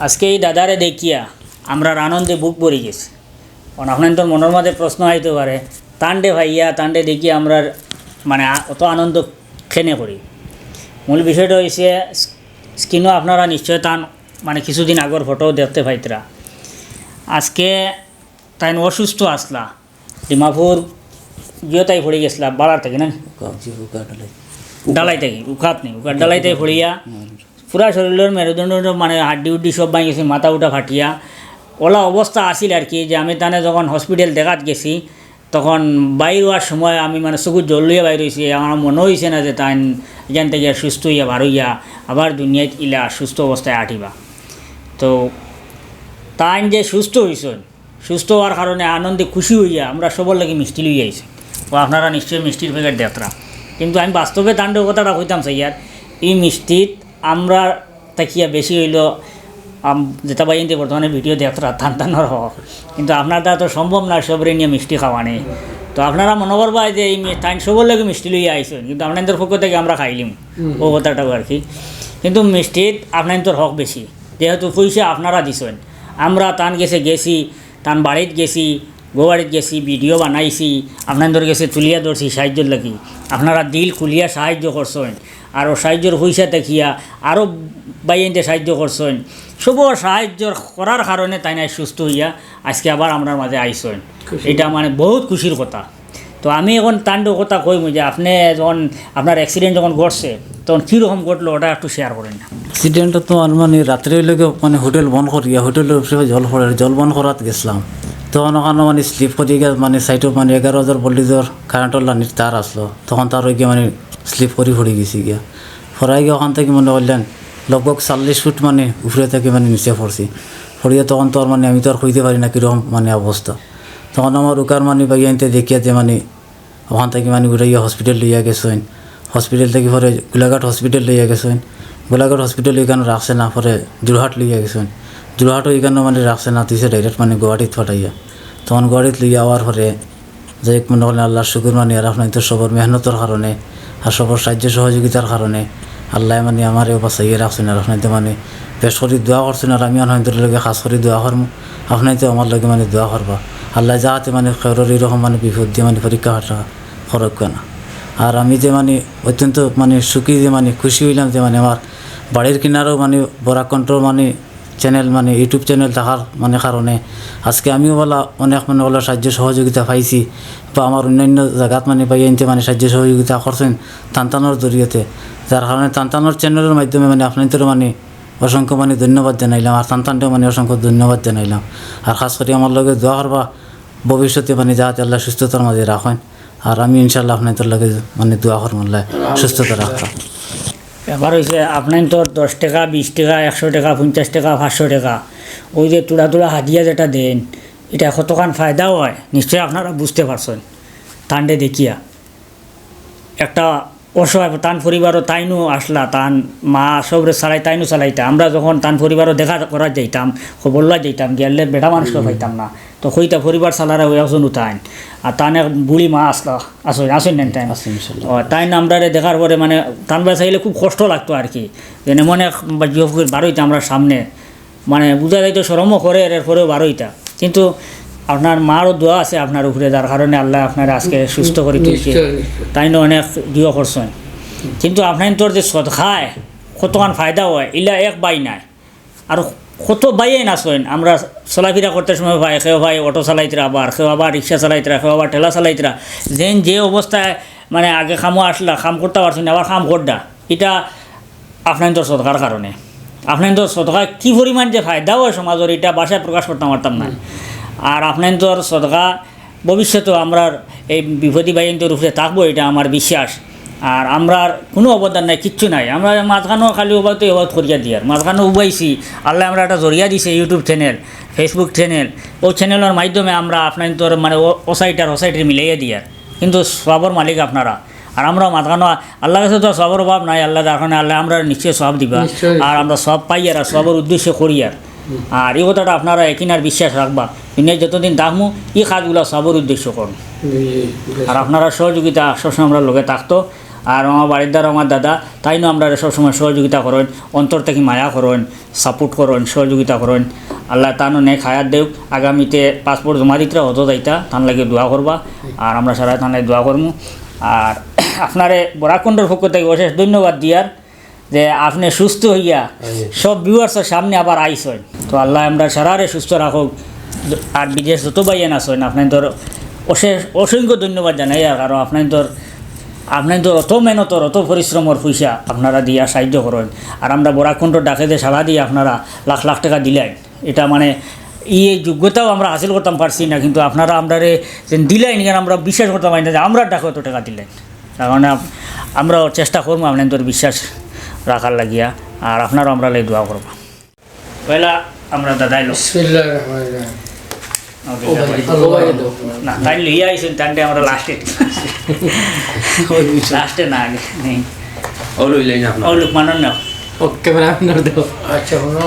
আজকে এই দাদারে দেখিয়া আমরা আনন্দে বুক ভরে গেছি। কারণ আপনার মনের মধ্যে প্রশ্ন হইতে পারে, তান্ডে ভাইয়া তান্ডে দেখিয়া আমরা মানে অত আনন্দ খেনে করি। মূল বিষয়টা হয়েছে স্ক্রিনও আপনারা নিশ্চয় তান মানে কিছুদিন আগর ফটো দেখতে পাইতরা। আজকে তাই অসুস্থ আসলা, ডিমাপুর গিয়ে তাই পড়ে গেছিলাম বাড়ার থেকে না ডালাই থেকে, উখাত নেই উখার ডালাই থেকে পড়িয়া পুরা শরীরের মেরুদণ্ড মানে হাড্ডি উড্ডি সব ভাঙি গেছে, মাথা উঠা ফাটিয়া ওলা অবস্থা আসিল আর কি। যে আমি তানে যখন হসপিটাল দেখাত গেছি তখন বাইর হওয়ার সময় আমি মানে চকুর জল লইয়া বাইর হয়েছি। আমার মনে হয়েছে না যে তাই এখান থেকে সুস্থ হইয়া বার হইয়া আবার দুনিয়ায় ইলা সুস্থ অবস্থায় আঠিবা। তো তাই যে সুস্থ হয়েছেন, সুস্থ হওয়ার কারণে আনন্দে খুশি হইয়া আমরা সবার লাগে মিষ্টি লইয়া আইছি। ও আপনারা নিশ্চয়ই মিষ্টির প্যাকেট দেখরা, কিন্তু আমি বাস্তবে তাণ্ডব কথাটা কইতাম চাই। এই মিষ্টিত আমরা তাকিয়া বেশি হইল যেটা বাইতে বর্তমানে ভিডিও দেখরা টান হওয়া, কিন্তু আপনার দ্বারা তো সম্ভব না সবরে নিয়ে মিষ্টি খাওয়া নেই। তো আপনারা মনে করবা যে এই টাইম সবর লাগে মিষ্টি লইয়া আইসেন, কিন্তু আপনাদের পক্ষ থেকে আমরা খাইলিম ও কথাটাও আর কি। কিন্তু মিষ্টিত আপনাদের হক বেশি, যেহেতু পয়সা আপনারা দিছেন। আমরা তান গেছি তান বাড়িত গেছি, গোবাড়িত গেছি, ভিডিও বানাইছি, আপনাদের গেছে তুলিয়া ধরছি সাহায্যর লাগি। আপনারা দিল খুলিয়া সাহায্য করছেন, আরও সাহায্যর পয়সা দেখিয়া আরও বাইনতে সাহায্য করছেন। সবর সাহায্য করার কারণে তাই নাই সুস্থ হইয়া আজকে আবার আপনার মাঝে আইসেন। এটা মানে বহুত খুশির কথা। তো আমি এখন তাণ্ডব কথা কইম যে আপনি যখন আপনার অ্যাক্সিডেন্ট যখন ঘটছে তখন কীরকম ঘটলো ওটা একটু শেয়ার করেন না। অ্যাক্সিডেন্টটা তো মানে রাত্রে লেগে মানে হোটেল বন্ধ করিয়া হোটেলের উপরে জল বন্ধ করাত গেছিলাম। তখন ওখানে মানে স্লিপ করি গিয়ে মানে সাইডে মানে 11,000 ভোল্টেজের কারেন্টের লাইনের তার আসলো। তখন তার গিয়ে মানে স্লিপ করে পড়ে গেছি গিয়া। পড়াই গিয়ে ওখান থেকে মনে করলেন লগভগ 40 ফুট মানে উপরে থেকে মানে নিচে পড়ছি। পড়িয়া তখন তো আর মানে আমি তো আর কইতে পারি না কীরকম মানে অবস্থা। তখন আমার উকার মানে বাইয়া আনতে দেখিয়া যে মানে ওখান থেকে মানে উঠাইয়া হসপিটাল লইয়া গেছেন। হসপিটাল থেকে পরে গোলাঘাট হসপিটাল লইয়া গেছেন। গোলাঘাট হসপিটাল এখানে রাখছে না, পরে যোরহাট লইয়া গেছেন। যোরহাটও এখানে মানে রাখছে না, তুইছে ডাইরেক্ট মানে গুয়াহাটিত ফাটাইয়া। তখন গুয়াহাটিত লইয়া আওয়ার পরে যে মনে করলেন আল্লাহর শুকুর মানে আর আপনার তো সবর মেহনতের কারণে আর সবর সাহায্য সহযোগিতার কারণে আল্লাহ মানে আমারও বাঁচাইয়ে রাখছেন। আর আপনার তো মানে বেশ করে দোয়া করছেন, আর আমি আপনাদের লগে খাস করে দোয়া করবো। আপনার তো আমার লগে মানে দোয়া করবা আল্লাহ যাহাতে মানে খেরোর এইরকম মানে বিপদ দিয়ে মানে পরীক্ষা হাঁটা খরচ না। আর আমি যে মানে অত্যন্ত মানে সুখী যে মানে খুশি হইলাম যে মানে আমার বাড়ির কিনারও মানে বরাকণ্ঠ মানে চ্যানেল মানে ইউটিউব চ্যানেল থাকার মানে কারণে আজকে আমিও বলা অনেক মানে ওলা সাহায্য সহযোগিতা পাইছি, বা আমার অন্যান্য জায়গাত মানে পাই আনতে মানে সাহায্য সহযোগিতা করছেন টানটানোর জরিয়তে। যার কারণে টানটানোর চ্যানেলের মাধ্যমে মানে আপনাদের মানে অসংখ্য মানে ধন্যবাদ জানাইলাম, আর টানটানটাও মানে অসংখ্য ধন্যবাদ জানাইলাম। আর খাস করে আমার লগে দোয়া করবা ভবিষ্যতে মানে যাতে আল্লাহ সুস্থতার মাঝে রাখেন। আর আমি ইনশাল্লাহ আপনাদের লগে মানে দোয়া করবো আল্লাহ সুস্থতা রাখতাম। ব্যাপার হয়েছে আপনার তো 10 টাকা 20 টাকা 100 টাকা 50 টাকা 500 টাকা ওই যে তুলা হাদিয়া যেটা দেন, এটা কতখান ফায়দাও হয় নিশ্চয়ই আপনারা বুঝতে পারছেন। তান্ডে দেখিয়া একটা অসহায় তান পরিবারও তাইনও আসলা, তান মা সবরে চালাই তাইনও চালাইতা। আমরা যখন তান পরিবারও দেখা করা যাইতাম, খবর লওয়া যাইতাম, গেলে বেটা মানুষকে পাইতাম না, তো কইতা পরিবার চালারা ওই একজন উঠাইন। আর তানে বুড়ি মা আসলা আসেন নেন টাইম তাই আমরা দেখার পরে মানে টান চাইলে খুব কষ্ট লাগতো আর কি। যেন মনে বারোইতা আমরা সামনে মানে বুঝা যাইতো শরমও করে এরপরেও বারোইতা। কিন্তু আপনার মারও দোয়া আছে আপনার উপরে, যার কারণে আল্লাহ আপনার আজকে সুস্থ করে তুলছে, তাই না অনেক দিও করছেন। কিন্তু আপনার তোর যে সদখায় কতক্ষণ ফায়দা হয় ইলা এক বাই নাই, আর কত বাইয়ে নাচেন। আমরা চলাফেরা করতে সময় ভাই কেউ ভাই অটো চালাইতরা, আবার কেউ আবার রিক্সা চালাইতরা, কেউ আবার ঠেলা চালাইতরা। যে অবস্থায় মানে আগে খামো আসলা খাম করতে পারছেন আবার খাম করডা, এটা আপনার তোর সদকার কারণে। আপনার তোর সদকায় কী পরিমাণ যে ফায়দা হয় সমাজের, এটা বাসায় প্রকাশ করতে পারতাম না। আর আপনার তোর সদকা ভবিষ্যতেও আমরা এই বিপদী বাহিনীর উপরে থাকবো, এটা আমার বিশ্বাস। আর আমরা কোনো অবদান নাই, কিচ্ছু নাই। আমরা মাঝখানেও খালি ওবাদ তো এবাদ করিয়া দিয়ার মাঝখানে উবাইছি। আল্লাহ আমরা একটা জরিয়া দিছে ইউটিউব চ্যানেল, ফেসবুক চ্যানেল। ওই চ্যানেলের মাধ্যমে আমরা আপনার তোর মানে ওসাইটের মিলাইয়া দিয়ার, কিন্তু সবর মালিক আপনারা। আর আমরা মাঝখানে আল্লাহ কাছে তো সবর অভাব নাই, আল্লাহ যার কারণে আল্লাহ আমরা নিশ্চয়ই সব দিবা। আর আমরা সব পাই আর সবর উদ্দেশ্য করি। আর এই কথাটা আপনারা একিনার বিশ্বাস রাখবা, দুনিয়ায় যতদিন থাকবো এই কাজগুলো সবর উদ্দেশ্য করুন। আর আপনারা সহযোগিতা সবসময় আমরা লোকে থাকতো। আর আমার বাড়িদার আমার দাদা তাইনও আমরা সবসময় সহযোগিতা করেন, অন্তর থেকে মায়া করেন, সাপোর্ট করেন, সহযোগিতা করেন। আল্লাহ তানো নেক হায়াত দেও, আগামীতে পাসপোর্ট জমা দিতে হতো যাইতা, তান লাগে দোয়া করবা, আর আমরা সারা তানে দোয়া করবো। আর আপনারে বরাকুণ্ডর পক্ষ থেকে অশেষ ধন্যবাদ দিয়ার যে আপনি সুস্থ হইয়া সব ভিউয়ার্সের সামনে আবার আইসেন। তো আল্লাহ আমরা সারারে সুস্থ রাখুক। আর বিদেশ যত বাইয়েন আসেন আপনার তোর অসংখ্য ধন্যবাদ জানাই। আর কারণ আপনার তো অত মেহনতর অত পরিশ্রমর পয়সা আপনারা দিয়া সাহায্য করেন। আর আমরা বরাকুণ্ড ডাকে যে সারা দিয়ে আপনারা লাখ লাখ টাকা দিলেন, এটা মানে এই যোগ্যতাও আমরা হাসিল করতাম পারছি না, কিন্তু আপনারা আমরারে যে দিলেন কেন আমরা বিশ্বাস করতাম পারি না যে আমরা ডাকে অত টাকা দিলেন। তার কারণে আমরা চেষ্টা করবো আপনাদের বিশ্বাস রাখার লাগিয়া, আর আপনারাও আমরা লাই দোয়া করবো। পয়লা আমরা দাদাই লোক বিসমিল্লাহির রহমানির রহিম। না তাই লইয়া আইসেন, তানটে আমরা লাস্টে না আগে নেই ও লইলেন আপনার ও লোক মানন না ওকে ক্যামেরা দাও। আচ্ছা শোনো,